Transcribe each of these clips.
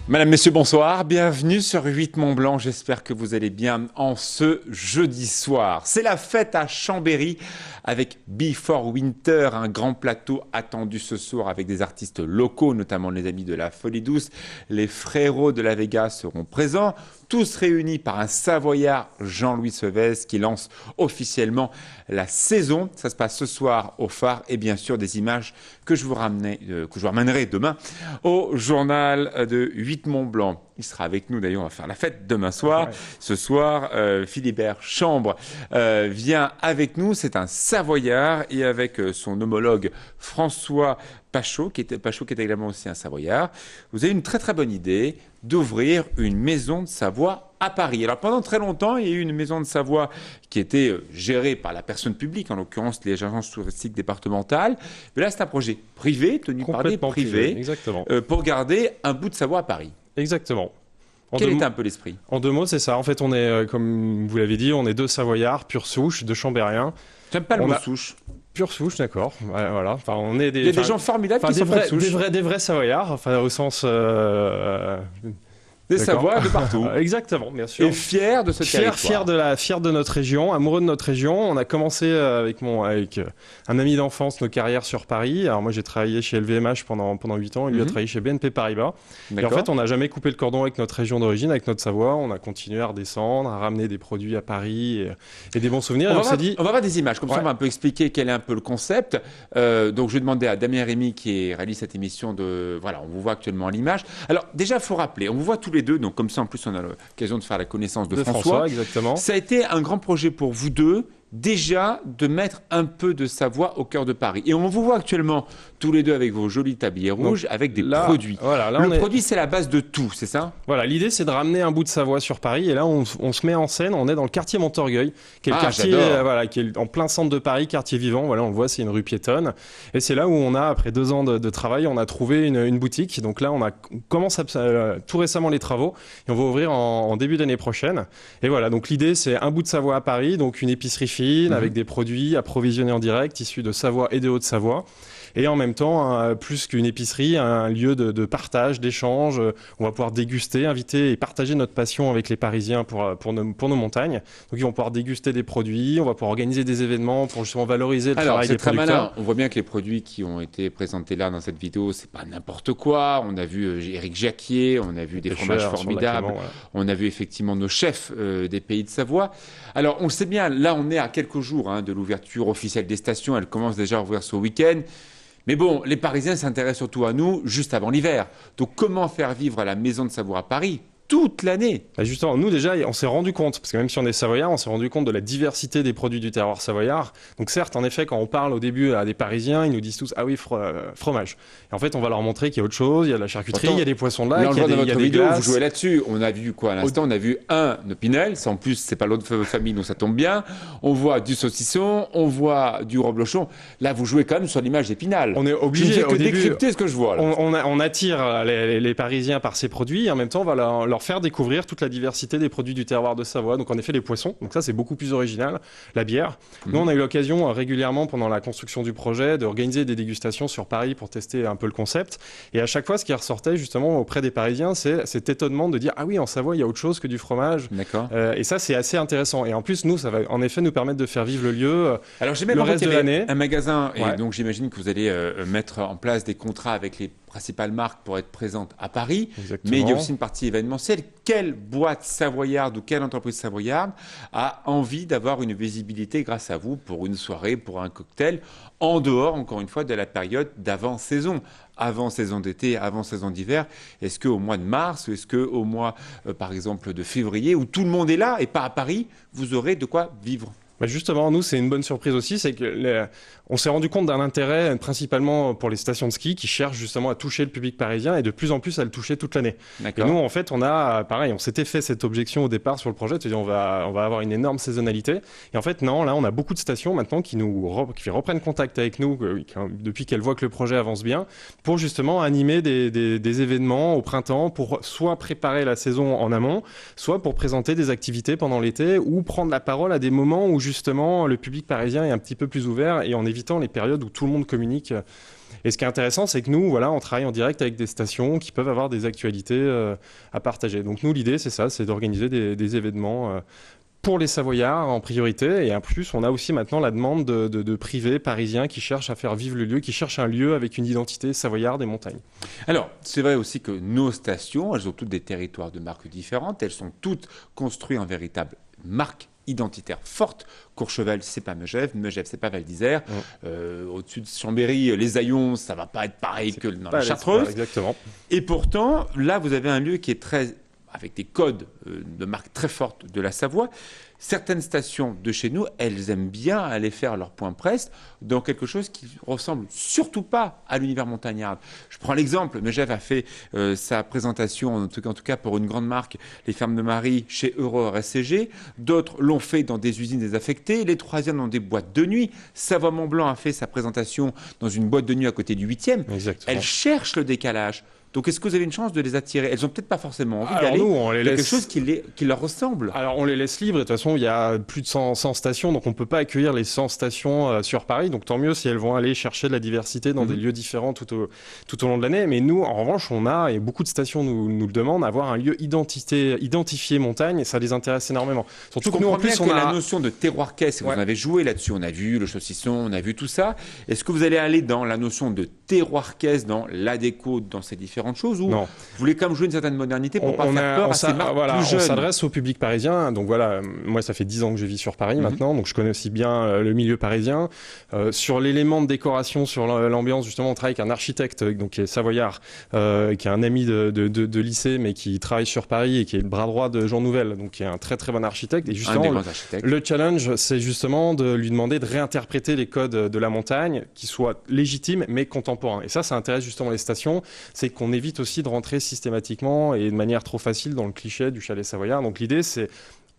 Madame, Messieurs, bonsoir. Bienvenue sur 8 Mont-Blanc. J'espère que vous allez bien en ce jeudi soir. C'est la fête à Chambéry avec Before Winter, un grand plateau attendu ce soir avec des artistes locaux, notamment les amis de la Folie Douce. Les frérots de la Vega seront présents, tous réunis par un Savoyard, Jean-Louis Sevez, qui lance officiellement la saison. Ça se passe ce soir au Phare et bien sûr des images que je vous ramènerai demain au journal de 8 Mont-Blanc. Il sera avec nous d'ailleurs, on va faire la fête demain soir. Ouais. Ce soir, Philibert Chambre vient avec nous, c'est un Savoyard et avec son homologue François Pachot, qui est également aussi un Savoyard. Vous avez une très très bonne idée d'ouvrir une maison de Savoie à Paris. Alors pendant très longtemps, il y a eu une maison de Savoie qui était gérée par la personne publique, en l'occurrence les agences touristiques départementales. Mais là, c'est un projet privé, tenu par des privés, exactement. Pour garder un bout de Savoie à Paris. Exactement. Quel était un peu l'esprit ? En 2 mots, c'est ça. En fait, on est, comme vous l'avez dit, on est 2 Savoyards, pure souche, 2 Chambériens. J'aime pas le mot souche. Pure souche, d'accord. Voilà. Enfin, on est il y a des gens formidables qui sont pas de souche. Des vrais Savoyards, enfin, au sens... Des Savoies de partout. Exactement, bien sûr. Et fiers de ce territoire. Fiers de notre région, amoureux de notre région. On a commencé avec un ami d'enfance nos carrières sur Paris. Alors moi, j'ai travaillé chez LVMH pendant 8 ans. Et lui a travaillé chez BNP Paribas. Et en fait, on n'a jamais coupé le cordon avec notre région d'origine, avec notre Savoie. On a continué à redescendre, à ramener des produits à Paris et des bons souvenirs. On va voir des images. Comme ça, on va un peu expliquer quel est un peu le concept. Donc, je vais demander à Damien Rémy, qui réalise cette émission, voilà, on vous voit actuellement à l'image. Alors, déjà, il faut rappeler, on vous voit tous les deux, donc comme ça en plus on a l'occasion de faire la connaissance de François. Exactement. Ça a été un grand projet pour vous deux, déjà de mettre un peu de Savoie au cœur de Paris. Et on vous voit actuellement tous les deux avec vos jolis tabliers rouges, avec des produits. Voilà, le produit, c'est la base de tout, c'est ça ? Voilà, l'idée c'est de ramener un bout de Savoie sur Paris. Et là, on se met en scène, on est dans le quartier Montorgueil, qui est le quartier qui est en plein centre de Paris, quartier vivant. Voilà, on le voit, c'est une rue piétonne. Et c'est là où on a, après 2 ans de travail, on a trouvé une boutique. Donc là, on commence tout récemment les travaux et on va ouvrir en début d'année prochaine. Et voilà, donc l'idée c'est un bout de Savoie à Paris, donc une épicerie fine avec des produits approvisionnés en direct, issus de Savoie et de Haute-Savoie. Et en même temps, plus qu'une épicerie, un lieu de partage, d'échange. On va pouvoir déguster, inviter et partager notre passion avec les Parisiens pour nos montagnes. Donc ils vont pouvoir déguster des produits, on va pouvoir organiser des événements pour justement valoriser le travail des producteurs. C'est très malin. On voit bien que les produits qui ont été présentés là dans cette vidéo, c'est pas n'importe quoi. On a vu Éric Jacquier, on a vu des fromages formidables, on a vu effectivement nos chefs des pays de Savoie. Alors on le sait bien, là on est à quelques jours de l'ouverture officielle des stations. Elle commence déjà à ouvrir ce week-end. Mais bon, les Parisiens s'intéressent surtout à nous juste avant l'hiver. Donc comment faire vivre la maison de Savoie à Paris toute l'année? Justement, nous déjà, on s'est rendu compte, parce que même si on est savoyard, on s'est rendu compte de la diversité des produits du terroir savoyard. Donc certes, en effet, quand on parle au début à des Parisiens, ils nous disent tous « Ah oui, fromage ». Et en fait, on va leur montrer qu'il y a autre chose, il y a de la charcuterie, il y a des poissons de lac, il y a des glaces. Vous jouez là-dessus. On a vu quoi à l'instant? On a vu un Opinel, en plus, c'est pas l'autre famille, donc ça tombe bien. On voit du saucisson, on voit du reblochon. Là, vous jouez quand même sur l'image d'Épinal. On est obligé de décrypter ce que je vois. Là. On attire les Parisiens par ces produits et en même temps, on va leur faire découvrir toute la diversité des produits du terroir de Savoie. Donc en effet, les poissons, donc ça c'est beaucoup plus original, la bière. Nous on a eu l'occasion régulièrement pendant la construction du projet d'organiser des dégustations sur Paris pour tester un peu le concept. Et à chaque fois, ce qui ressortait justement auprès des Parisiens, c'est cet étonnement de dire ah oui, en Savoie il y a autre chose que du fromage. D'accord. Et ça c'est assez intéressant. Et en plus nous, ça va en effet nous permettre de faire vivre le lieu. Alors j'ai même le reste de l'année. Un magasin et donc j'imagine que vous allez mettre en place des contrats avec les principales marques pour être présentes à Paris. Exactement. Mais il y a aussi une partie événementielle. Quelle boîte savoyarde ou quelle entreprise savoyarde a envie d'avoir une visibilité grâce à vous pour une soirée, pour un cocktail, en dehors, encore une fois, de la période d'avant-saison, avant saison d'été, avant saison d'hiver? Est-ce qu'au mois de mars, ou est-ce qu'au mois, par exemple, de février, où tout le monde est là et pas à Paris, vous aurez de quoi vivre? Justement, nous, c'est une bonne surprise aussi, c'est que on s'est rendu compte d'un intérêt principalement pour les stations de ski qui cherchent justement à toucher le public parisien et de plus en plus à le toucher toute l'année. Et nous, en fait, on s'était fait cette objection au départ sur le projet, de se dire on va avoir une énorme saisonnalité. Et en fait, non, là, on a beaucoup de stations maintenant qui reprennent contact avec nous depuis qu'elles voient que le projet avance bien, pour justement animer des événements au printemps, pour soit préparer la saison en amont, soit pour présenter des activités pendant l'été ou prendre la parole à des moments où justement le public parisien est un petit peu plus ouvert et en évitant les périodes où tout le monde communique Et ce qui est intéressant, c'est que nous, voilà, on travaille en direct avec des stations qui peuvent avoir des actualités à partager. Donc nous, l'idée, c'est ça, c'est d'organiser des événements pour les Savoyards en priorité. Et en plus, on a aussi maintenant la demande de privés parisiens qui cherchent à faire vivre le lieu, qui cherchent un lieu avec une identité savoyarde des montagnes. Alors, c'est vrai aussi que nos stations, elles ont toutes des territoires de marques différentes. Elles sont toutes construites en véritable marque identitaire forte. Courchevel, c'est pas Megève, Megève, c'est pas Val d'Isère. Au-dessus de Chambéry, les Haillons, ça va pas être pareil que dans la Chartreuse. Exactement. Et pourtant, là, vous avez un lieu qui est avec des codes de marque très fortes de la Savoie. Certaines stations de chez nous, elles aiment bien aller faire leur point presse dans quelque chose qui ressemble surtout pas à l'univers montagnard. Je prends l'exemple, Megève a fait sa présentation, en tout cas pour une grande marque, les Fermes de Marie, chez Euro SCG. D'autres l'ont fait dans des usines désaffectées. Les troisièmes dans des boîtes de nuit. Savoie-Mont-Blanc a fait sa présentation dans une boîte de nuit à côté du 8e. Exactement. Elle cherche le décalage. Donc, est-ce que vous avez une chance de les attirer? Elles n'ont peut-être pas forcément envie d'aller. Nous, on les laisse... quelque chose qui leur ressemble. Alors, on les laisse libres. Et de toute façon, il y a plus de 100 stations. Donc, on ne peut pas accueillir les 100 stations sur Paris. Donc, tant mieux si elles vont aller chercher de la diversité dans des lieux différents tout au long de l'année. Mais nous, en revanche, et beaucoup de stations nous le demandent, avoir un lieu identifié montagne. Et ça les intéresse énormément. Surtout que nous, en plus, on a la notion de terroir caisse. Vous en avez joué là-dessus. On a vu le saucisson, on a vu tout ça. Est-ce que vous allez aller dans la notion de terroir caisse, dans la déco, dans ces différentes choses, ou non. Vous voulez quand même jouer une certaine modernité pour ne pas faire peur à ces marques plus jeunes? On s'adresse au public parisien. Donc voilà, moi ça fait 10 ans que je vis sur Paris maintenant, donc je connais aussi bien le milieu parisien. Sur l'élément de décoration, sur l'ambiance, justement, on travaille avec un architecte donc, qui est savoyard, qui est un ami de lycée, mais qui travaille sur Paris et qui est le bras droit de Jean Nouvel, donc qui est un très très bon architecte. Et justement, le challenge, c'est justement de lui demander de réinterpréter les codes de la montagne, qui soient légitimes mais contemporains. Et ça intéresse justement les stations, c'est qu'on évite aussi de rentrer systématiquement et de manière trop facile dans le cliché du chalet savoyard. Donc l'idée, c'est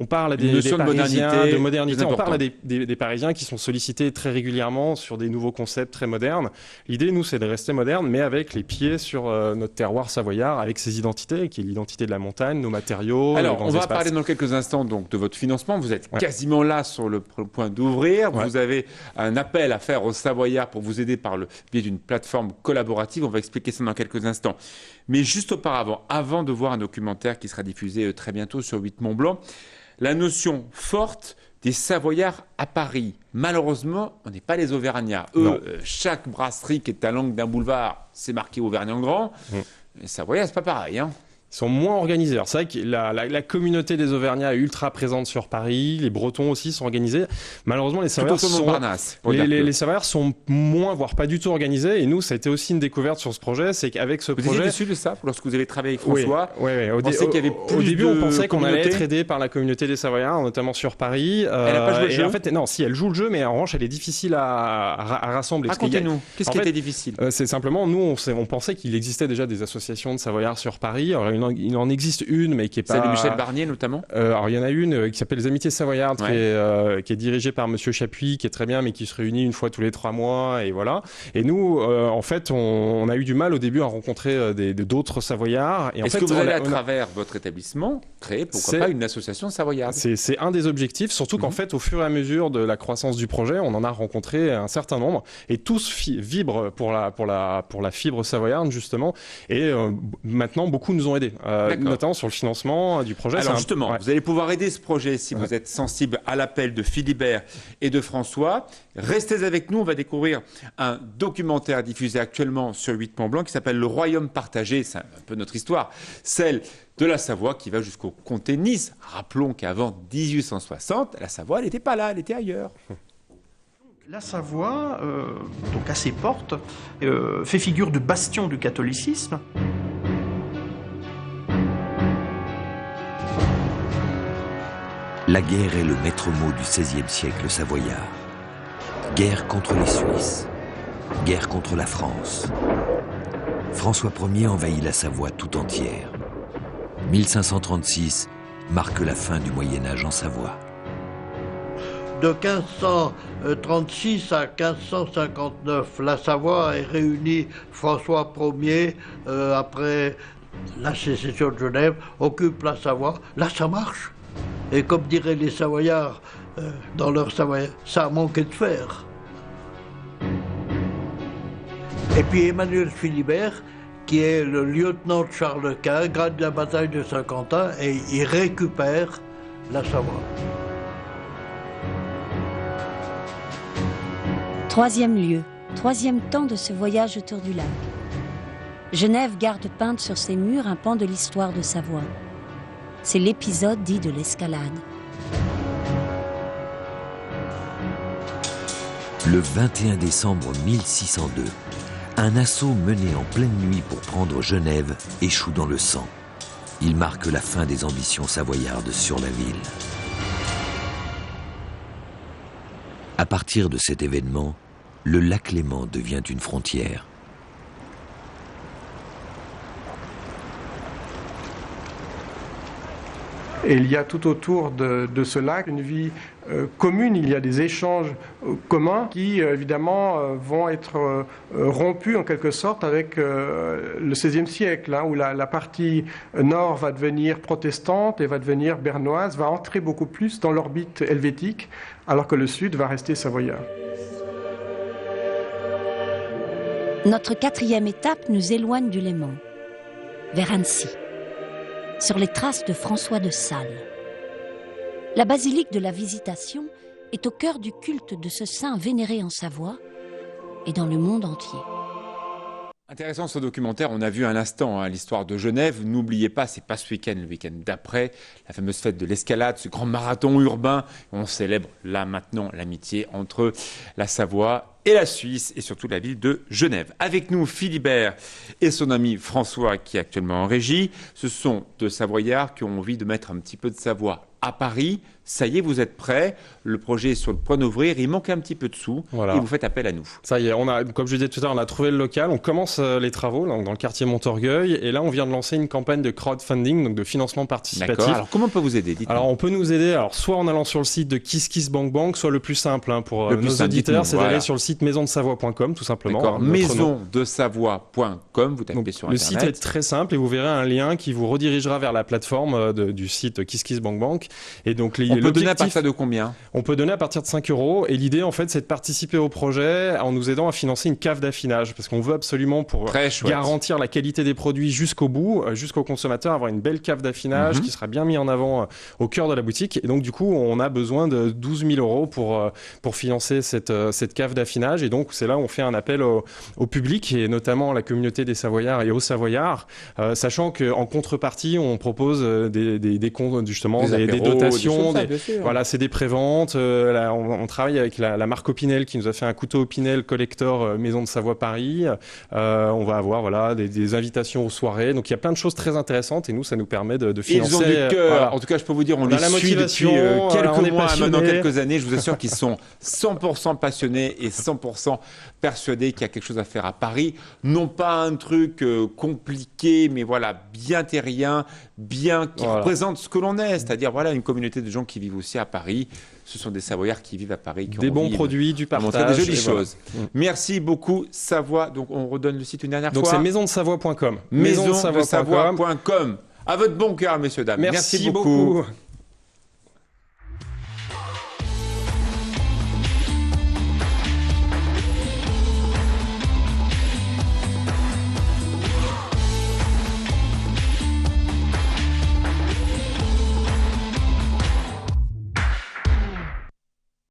on parle à des Parisiens de modernité. On parle à des Parisiens qui sont sollicités très régulièrement sur des nouveaux concepts très modernes. L'idée, nous, c'est de rester moderne, mais avec les pieds sur notre terroir savoyard, avec ses identités, qui est l'identité de la montagne, nos matériaux. Alors, on va parler dans quelques instants donc, de votre financement. Vous êtes quasiment là sur le point d'ouvrir. Vous avez un appel à faire aux Savoyards pour vous aider par le biais d'une plateforme collaborative. On va expliquer ça dans quelques instants. Mais juste auparavant, avant de voir un documentaire qui sera diffusé très bientôt sur 8 Mont-Blanc, la notion forte des Savoyards à Paris. Malheureusement, on n'est pas les Auvergnats. Eux, chaque brasserie qui est à l'angle d'un boulevard, c'est marqué Auvergne en grand. Les Savoyards, c'est pas pareil, hein. Ils sont moins organisés. Alors, c'est vrai que la communauté des Auvergnats est ultra présente sur Paris. Les Bretons aussi sont organisés. Malheureusement, les Savoyards sont moins, voire pas du tout organisés. Et nous, ça a été aussi une découverte sur ce projet. C'est qu'avec ce projet... Vous étiez déçu de ça lorsque vous avez travaillé avec François? Oui. Au début, on pensait qu'on allait être aidé par la communauté des Savoyards, notamment sur Paris. Elle n'a pas joué le jeu? En fait, non, si, elle joue le jeu, mais en revanche, elle est difficile à rassembler. Racontez-nous. Qu'est-ce qui était difficile? C'est simplement, nous, on pensait qu'il existait déjà des associations de Savoyards sur Paris. Alors, il en existe une, mais qui est pas... Celle de Michel Barnier, notamment? Alors, il y en a une qui s'appelle les Amitiés Savoyardes, qui est dirigée par Monsieur Chapuis, qui est très bien, mais qui se réunit une fois tous les 3 mois, et voilà. Et nous, en fait, on a eu du mal au début à rencontrer d'autres Savoyards. Est-ce que vous allez, à travers votre établissement, créer, pourquoi pas, une association savoyarde? C'est un des objectifs, surtout qu'en fait, au fur et à mesure de la croissance du projet, on en a rencontré un certain nombre, et tous vibrent pour la fibre savoyarde, justement, et maintenant, beaucoup nous ont aidés. Notamment sur le financement du projet. Alors justement, vous allez pouvoir aider ce projet si vous êtes sensible à l'appel de Philibert et de François. Restez avec nous, on va découvrir un documentaire diffusé actuellement sur 8 Mont-Blanc qui s'appelle Le Royaume partagé. C'est un peu notre histoire, celle de la Savoie qui va jusqu'au comté de Nice. Rappelons qu'avant 1860, la Savoie, elle n'était pas là, elle était ailleurs. La Savoie, donc à ses portes, fait figure de bastion du catholicisme. La guerre est le maître mot du XVIe siècle savoyard. Guerre contre les Suisses, guerre contre la France. François Ier envahit la Savoie tout entière. 1536 marque la fin du Moyen-Âge en Savoie. De 1536 à 1559, la Savoie est réunie. François Ier, après la sécession de Genève, occupe la Savoie. Là, ça marche. Et comme diraient les Savoyards dans leur Savoie, ça a manqué de fer. Et puis Emmanuel Philibert, qui est le lieutenant de Charles Quint, grade de la bataille de Saint-Quentin, et il récupère la Savoie. Troisième lieu, troisième temps de ce voyage autour du lac. Genève garde peinte sur ses murs un pan de l'histoire de Savoie. C'est l'épisode dit de l'escalade. Le 21 décembre 1602, un assaut mené en pleine nuit pour prendre Genève échoue dans le sang. Il marque la fin des ambitions savoyardes sur la ville. À partir de cet événement, le lac Léman devient une frontière. Et il y a tout autour de ce lac une vie commune, il y a des échanges communs qui évidemment vont être rompus en quelque sorte avec le XVIe siècle, où la partie nord va devenir protestante et va devenir bernoise, va entrer beaucoup plus dans l'orbite helvétique, alors que le sud va rester savoyard. Notre quatrième étape nous éloigne du Léman, vers Annecy, sur les traces de François de Sales. La basilique de la Visitation est au cœur du culte de ce saint vénéré en Savoie et dans le monde entier. Intéressant ce documentaire, on a vu un instant l'histoire de Genève. N'oubliez pas, c'est pas ce week-end, le week-end d'après, la fameuse fête de l'escalade, ce grand marathon urbain. On célèbre là maintenant l'amitié entre la Savoie et la Suisse et surtout la ville de Genève. Avec nous, Philibert et son ami François qui est actuellement en régie. Ce sont deux Savoyards qui ont envie de mettre un petit peu de Savoie à Paris. Ça y est, vous êtes prêts. Le projet est sur le point d'ouvrir. Il manque un petit peu de sous et vous faites appel à nous. Ça y est, comme je disais tout à l'heure, on a trouvé le local. On commence les travaux dans le quartier Montorgueil. Et là, on vient de lancer une campagne de crowdfunding, donc de financement participatif. D'accord. Alors, comment on peut vous aider? Alors, on peut nous aider soit en allant sur le site de KissKissBankBank, soit le plus simple pour nos auditeurs, c'est d'aller sur le site maisondesavoie.com, tout simplement. D'accord. Maisondesavoie.com, vous tapez donc, sur le Internet. Le site est très simple et vous verrez un lien qui vous redirigera vers la plateforme du site KissKissBankBank. Et donc, on peut donner à partir de combien? On peut donner à partir de 5 €. Et l'idée, en fait, c'est de participer au projet en nous aidant à financer une cave d'affinage. Parce qu'on veut absolument, pour garantir la qualité des produits jusqu'au bout, jusqu'au consommateur, avoir une belle cave d'affinage qui sera bien mise en avant au cœur de la boutique. Et donc, du coup, on a besoin de 12 000 € pour financer cette cave d'affinage. Et donc, c'est là où on fait un appel au public, et notamment à la communauté des Savoyards et aux Savoyards, sachant qu'en contrepartie, on propose des comptes, justement, des dotations. Voilà, c'est des préventes. On travaille avec la marque Opinel qui nous a fait un couteau Opinel collector Maison de Savoie Paris. On va avoir des invitations aux soirées. Donc il y a plein de choses très intéressantes et nous, ça nous permet de financer. Ils ont du cœur. En tout cas, je peux vous dire, on les suit depuis quelques mois, maintenant quelques années. Je vous assure qu'ils sont 100% passionnés et 100% persuadés qu'il y a quelque chose à faire à Paris. Non pas un truc compliqué, mais voilà, bien terrien, qui représente ce que l'on est. C'est-à-dire une communauté de gens qui vivent aussi à Paris. Ce sont des Savoyards qui vivent à Paris. Qui des bons produits, du partage. Des jolies choses. Merci beaucoup, Savoie. Donc, on redonne le site une dernière fois. Donc, c'est maisondesavoie.com. Maisondesavoie.com. À votre bon cœur, messieurs, dames. Merci beaucoup.